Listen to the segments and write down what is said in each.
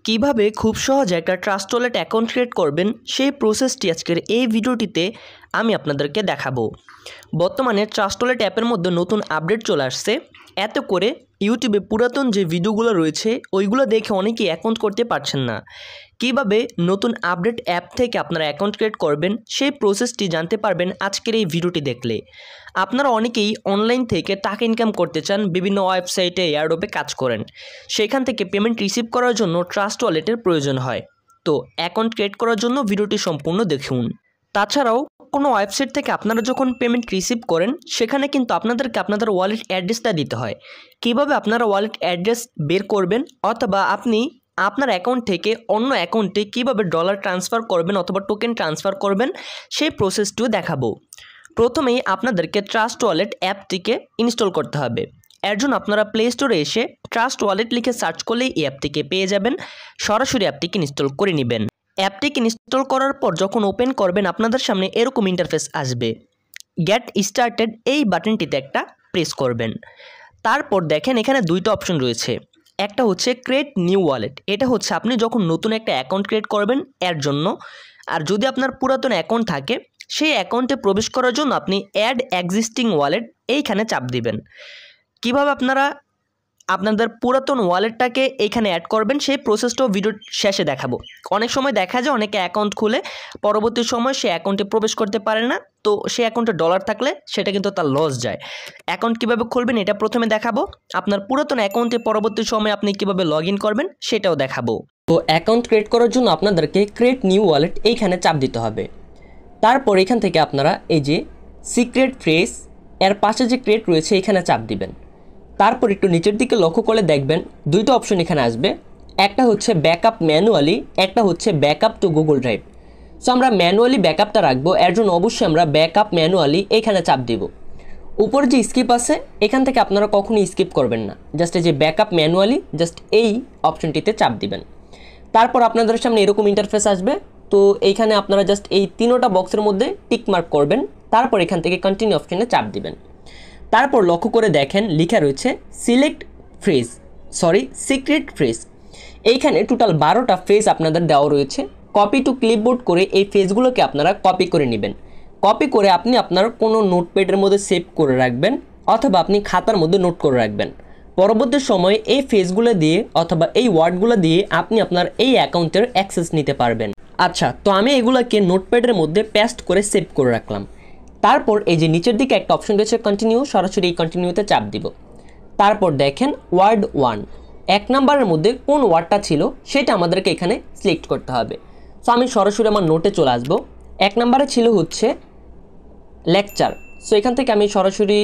কিভাবে খুব সহজে একটা ট্রাস্ট ওয়ালেট অ্যাকাউন্ট ক্রিয়েট করবেন সেই প্রসেসটি আজকের এই ভিডিওটিতে আমি আপনাদেরকে দেখাবো। বর্তমানে ট্রাস্ট ওয়ালেট অ্যাপের মধ্যে নতুন আপডেট চলে আসছে। এতে করে ইউটিউবে পুরাতন যে ভিডিওগুলো রয়েছে ওইগুলো দেখে অনেকেই অ্যাকাউন্ট করতে পারছেন না। কিভাবে নতুন আপডেট অ্যাপ থেকে আপনারা অ্যাকাউন্ট ক্রিয়েট করবেন সেই প্রসেসটি জানতে পারবেন আজকের এই ভিডিওটি দেখলে। আপনারা অনেকেই অনলাইন থেকে টাকা ইনকাম করতে চান, বিভিন্ন ওয়েবসাইটে এয়ারড্রপে কাজ করেন, সেখান থেকে পেমেন্ট রিসিভ করার জন্য ট্রাস্ট ওয়ালেটের প্রয়োজন হয়। তো অ্যাকাউন্ট ক্রিয়েট করার জন্য ভিডিওটি সম্পূর্ণ দেখুন। তাছাড়াও কোনো ওয়েবসাইট থেকে আপনারা যখন পেমেন্ট রিসিভ করেন সেখানে কিন্তু আপনাদেরকে আপনাদের ওয়ালেট অ্যাড্রেসটা দিতে হয়। কিভাবে আপনারা ওয়ালেট অ্যাড্রেস বের করবেন অথবা আপনি আপনার অ্যাকাউন্ট থেকে অন্য অ্যাকাউন্টে কিভাবে ডলার ট্রান্সফার করবেন অথবা টোকেন ট্রান্সফার করবেন সেই প্রসেসটিও দেখাবো। প্রথমেই আপনাদেরকে ট্রাস্ট ওয়ালেট অ্যাপটিকে ইনস্টল করতে হবে। এর জন্য আপনারা প্লে স্টোরে এসে ট্রাস্ট ওয়ালেট লিখে সার্চ করলেই এই অ্যাপটিকে পেয়ে যাবেন। সরাসরি অ্যাপটিকে ইনস্টল করে নেবেন। অ্যাপটিকে ইনস্টল করার পর যখন ওপেন করবেন আপনাদের সামনে এরকম ইন্টারফেস আসবে। গেট স্টার্টেড এই বাটনটিতে একটা প্রেস করবেন। তারপর দেখেন এখানে দুইটা অপশন রয়েছে। একটা হচ্ছে ক্রিয়েট নিউ ওয়ালেট, এটা হচ্ছে আপনি যখন নতুন একটা অ্যাকাউন্ট ক্রিয়েট করবেন এর জন্য। আর যদি আপনার পুরাতন অ্যাকাউন্ট থাকে সেই অ্যাকাউন্টে প্রবেশ করার জন্য আপনি অ্যাড এক্সিস্টিং ওয়ালেট এইখানে চাপ দিবেন। কিভাবে আপনারা আপনাদের পুরাতন ওয়ালেটটাকে এইখানে অ্যাড করবেন সেই প্রসেসটাও ভিডিওর শেষে দেখাবো। অনেক সময় দেখা যায় অনেকে অ্যাকাউন্ট খুলে পরবর্তী সময় সে অ্যাকাউন্টে প্রবেশ করতে পারে না, তো সেই অ্যাকাউন্টে ডলার থাকলে সেটা কিন্তু তার লস যায়। অ্যাকাউন্ট কীভাবে খুলবেন এটা প্রথমে দেখাবো। আপনার পুরাতন অ্যাকাউন্টে পরবর্তী সময় আপনি কীভাবে লগ ইন করবেন সেটাও দেখাবো। তো অ্যাকাউন্ট ক্রিয়েট করার জন্য আপনাদেরকে ক্রিয়েট নিউ ওয়ালেট এইখানে চাপ দিতে হবে। তারপর এখান থেকে আপনারা এই যে সিক্রেট ফ্রেজ এর পাশে যে ক্রিয়েট রয়েছে এখানে চাপ দিবেন। তারপর একটু নিচের দিকে লক্ষ্য করে দেখবেন দুইটা অপশন এখানে আসবে। একটা হচ্ছে ব্যাকআপ ম্যানুয়ালি, একটা হচ্ছে backup two Google drive. So আমরা ম্যানুয়ালি ব্যাকআপটা রাখবো, এর জন্য অবশ্যই আমরা ব্যাকআপ ম্যানুয়ালি এখানে চাপ দিব। উপরে যে স্কিপ আছে এখান থেকে আপনারা কখনোই স্কিপ করবেন না, জাস্ট এই যে ব্যাকআপ ম্যানুয়ালি জাস্ট এই অপশনটিতে চাপ দিবেন। তারপর আপনাদের সামনে এরকম ইন্টারফেস আসবে। তো এইখানে আপনারা জাস্ট এই তিনোটা বক্সের মধ্যে টিক মার্ক করবেন। তারপর এখান থেকে কন্টিনিউ অপশনে চাপ দিবেন। তারপর লক্ষ্য করে দেখেন লেখা রয়েছে সিক্রেট ফ্রেজ। এইখানে টোটাল 12টা ফ্রেজ আপনাদের দেওয়া রয়েছে। কপি টু ক্লিপবোর্ড করে এই ফ্রেজগুলোকে আপনারা কপি করে নেবেন। কপি করে আপনি আপনার কোনো নোটপ্যাডের মধ্যে সেভ করে রাখবেন অথবা আপনি খাতার মধ্যে নোট করে রাখবেন। পরবর্তী সময়ে এই ফ্রেজগুলো দিয়ে অথবা এই ওয়ার্ডগুলো দিয়ে আপনি আপনার এই অ্যাকাউন্টের অ্যাক্সেস নিতে পারবেন। আচ্ছা, তো আমি এগুলোকে নোটপ্যাডের মধ্যে পেস্ট করে সেভ করে রাখলাম। তারপর এই যে নিচের দিকে একটা অপশন রয়েছে কন্টিনিউ, সরাসরি এই কন্টিনিউতে চাপ দিব। তারপর দেখেন ওয়ার্ড 1 এক নাম্বারের মধ্যে কোন ওয়ার্ডটা ছিল সেটা আমাদেরকে এখানে সিলেক্ট করতে হবে। সো আমি সরাসরি আমার নোটে চলে আসবো। এক নাম্বারে ছিল হচ্ছে লেকচার। সো এখান থেকে আমি সরাসরি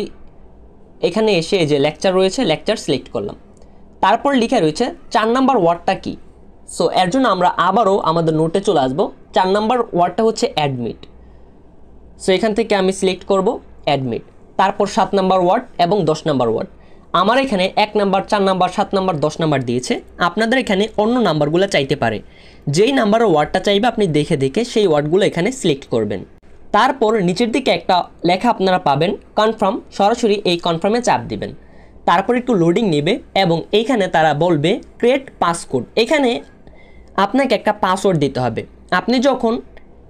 এখানে এসে যে লেকচার রয়েছে লেকচার সিলেক্ট করলাম। তারপর লেখা রয়েছে 4 নাম্বার ওয়ার্ডটা কি। সো এর জন্য আমরা আবারও আমাদের নোটে চলে আসবো। 4 নাম্বার ওয়ার্ডটা হচ্ছে অ্যাডমিট। সো এখান থেকে আমি সিলেক্ট করব অ্যাডমিট। তারপর 7 নাম্বার ওয়ার্ড এবং 10 নাম্বার ওয়ার্ড। আমার এখানে 1 নাম্বার, 4 নাম্বার, 7 নাম্বার, 10 নাম্বার দিয়েছে। আপনাদের এখানে অন্য নাম্বারগুলো চাইতে পারে। যেই নাম্বারের ওয়ার্ডটা চাইবে আপনি দেখে দেখে সেই ওয়ার্ডগুলো এখানে সিলেক্ট করবেন। তারপর নিচের দিকে একটা লেখা আপনারা পাবেন কনফার্ম, সরাসরি এই কনফার্মে চাপ দিবেন। তারপর একটু লোডিং নেবে এবং এইখানে তারা বলবে ক্রিয়েট পাসকোড। এখানে আপনাকে একটা পাসওয়ার্ড দিতে হবে। আপনি যখন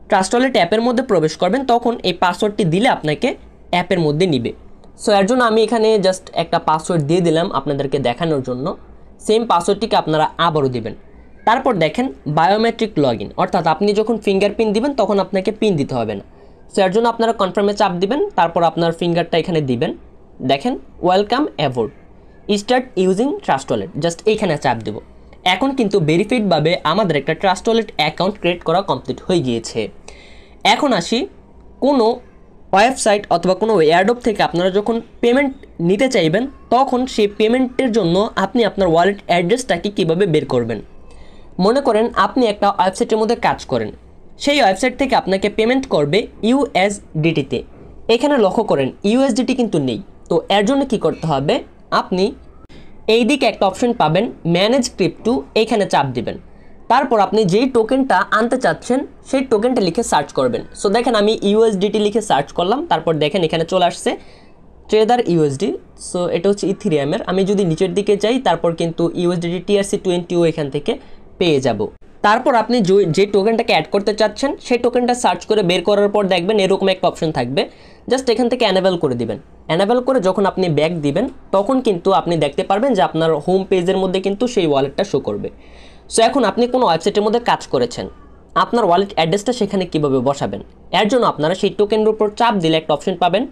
ট্রাস্ট ওয়ালেট অ্যাপের মধ্যে প্রবেশ করবেন তখন এই পাসওয়ার্ডটি দিলে আপনাকে অ্যাপের মধ্যে নিবে। সো এর জন্য আমি এখানে জাস্ট একটা পাসওয়ার্ড দিয়ে দিলাম আপনাদেরকে দেখানোর জন্য। সেম পাসওয়ার্ডটিকে আপনারা আবারও দিবেন। তারপর দেখেন বায়োমেট্রিক লগ ইন, অর্থাৎ আপনি যখন ফিঙ্গারপ্রিন্ট দিবেন তখন আপনাকে পিন দিতে হবে না। সো এর জন্য আপনারা কনফার্মে চাপ দিবেন। তারপর আপনার ফিঙ্গারটা এখানে দিবেন। দেখেন welcome aboard start using trust wallet, just এইখানে চাপ দেব। এখন কিন্তু ভেরিফাইডভাবে আমাদের একটা ট্রাস্ট ওয়ালেট অ্যাকাউন্ট ক্রিয়েট করা কমপ্লিট হয়ে গিয়েছে। এখন আসি কোনো ওয়েবসাইট অথবা কোনো এয়ারড্রপ থেকে আপনারা যখন পেমেন্ট নিতে চাইবেন তখন সেই পেমেন্টের জন্য আপনি আপনার ওয়ালেট অ্যাড্রেসটাকে কীভাবে বের করবেন। মনে করেন আপনি একটা ওয়েবসাইটের মধ্যে কাজ করেন, সেই ওয়েবসাইট থেকে আপনাকে পেমেন্ট করবে ইউএসডিটিতে। এখানে লক্ষ্য করেন ইউএসডিটি কিন্তু নেই। তো এর জন্য কী করতে হবে, আপনি এই দিকে একটা অপশন পাবেন ম্যানেজ ক্রিপ্টো, এইখানে চাপ দিবেন। তারপর আপনি যেই টোকেনটা আনতে চাচ্ছেন সেই টোকেনটা লিখে সার্চ করবেন। সো দেখেন আমি ইউএসডিটি লিখে সার্চ করলাম। তারপর দেখেন এখানে চলে আসছে ট্রেদার ইউএসডি। সো এটা হচ্ছে ইথেরিয়ামের। আমি যদি নিচের দিকে যাই তারপর কিন্তু ইউএসডিটি TRC20 এখান থেকে পেয়ে যাব। তারপর আপনি যে টোকেনটাকে অ্যাড করতে চাচ্ছেন সেই টোকেনটা সার্চ করে বের করার পর দেখবেন এরকম একটা অপশন থাকবে, জাস্ট এখান থেকে অ্যানেবল করে দিবেন। অ্যানেবল করে যখন আপনি ব্যাক দিবেন তখন কিন্তু আপনি দেখতে পারবেন যে আপনার হোম পেজের মধ্যে কিন্তু সেই ওয়ালেটটা শো করবে। সো এখন আপনি কোনো ওয়েবসাইটের মধ্যে কাজ করেছেন, আপনার ওয়ালেট অ্যাড্রেসটা সেখানে কীভাবে বসাবেন, এর জন্য আপনারা সেই টোকেনের উপর চাপ দিলে একটা অপশন পাবেন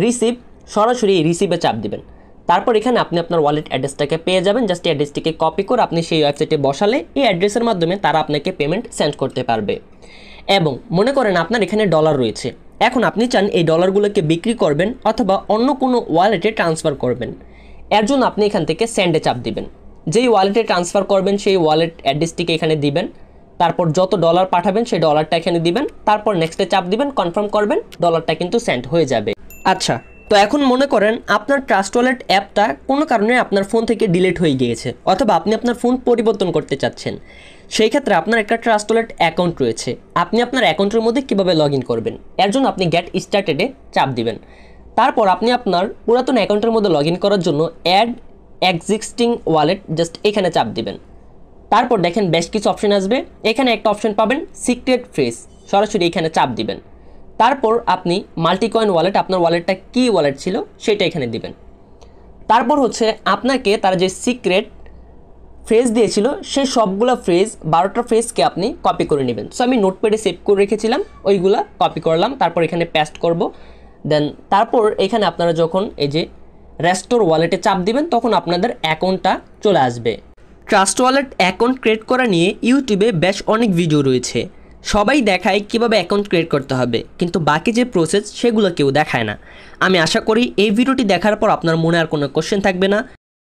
রিসিভ, সরাসরি রিসিভে চাপ দিবেন। তারপর এখানে আপনি আপনার ওয়ালেট অ্যাড্রেসটাকে পেয়ে যাবেন, জাস্ট এই অ্যাড্রেসটিকে কপি করে আপনি সেই ওয়েবসাইটে বসালে এই অ্যাড্রেসের মাধ্যমে তারা আপনাকে পেমেন্ট সেন্ড করতে পারবে। এবং মনে করেন আপনার এখানে ডলার রয়েছে, এখন আপনি চান এই ডলারগুলোকে বিক্রি করবেন অথবা অন্য কোনো ওয়ালেটে ট্রান্সফার করবেন, এর জন্য আপনি এখান থেকে সেন্ডে চাপ দিবেন। যেই ওয়ালেটে ট্রান্সফার করবেন সেই ওয়ালেট অ্যাড্রেসটিকে এখানে দিবেন, তারপর যত ডলার পাঠাবেন সেই ডলারটা এখানে দিবেন, তারপর নেক্সটে চাপ দিবেন, কনফার্ম করবেন, ডলারটা কিন্তু সেন্ড হয়ে যাবে। আচ্ছা, তো এখন মনে করেন আপনার ট্রাস্ট ওয়ালেট অ্যাপটা কোনো কারণে আপনার ফোন থেকে ডিলিট হয়ে গিয়েছে অথবা আপনি আপনার ফোন পরিবর্তন করতে চাচ্ছেন, সেই ক্ষেত্রে আপনার একটা ট্রাস্ট ওয়ালেট অ্যাকাউন্ট রয়েছে, আপনি আপনার অ্যাকাউন্টের মধ্যে কীভাবে লগ ইন করবেন, এর জন্য আপনি গেট স্টার্টেডে চাপ দিবেন। তারপর আপনি আপনার পুরাতন অ্যাকাউন্টের মধ্যে লগ ইন করার জন্য অ্যাড এক্সিস্টিং ওয়ালেট, জাস্ট এখানে চাপ দিবেন। তারপর দেখেন বেশ কিছু অপশন আসবে, এখানে একটা অপশন পাবেন সিক্রেট ফ্রেজ, সরাসরি এখানে চাপ দিবেন। তারপর আপনি মাল্টিকয়েন ওয়ালেট, আপনার ওয়ালেটটা কী ওয়ালেট ছিল সেটা এখানে দিবেন। তারপর হচ্ছে আপনাকে তারা যে সিক্রেট ফ্রেজ দিয়েছিল সেই সবগুলো ফ্রেজ 12টা ফ্রেজকে আপনি কপি করে নেবেন। সো আমি নোটপ্যাডে সেভ করে রেখেছিলাম, ওইগুলা কপি করলাম, তারপর এখানে পেস্ট করব। দেন তারপর এখানে আপনারা যখন এই যে রেস্টোর ওয়ালেটে চাপ দিবেন তখন আপনাদের অ্যাকাউন্টটা চলে আসবে। ট্রাস্ট ওয়ালেট অ্যাকাউন্ট ক্রিয়েট করা নিয়ে ইউটিউবে বেশ অনেক ভিডিও রয়েছে, সবাই দেখায় কীভাবে অ্যাকাউন্ট ক্রিয়েট করতে হবে, কিন্তু বাকি যে প্রসেস সেগুলো কেউ দেখায় না। আমি আশা করি এই ভিডিওটি দেখার পর আপনার মনে আর কোনো কোশ্চেন থাকবে না।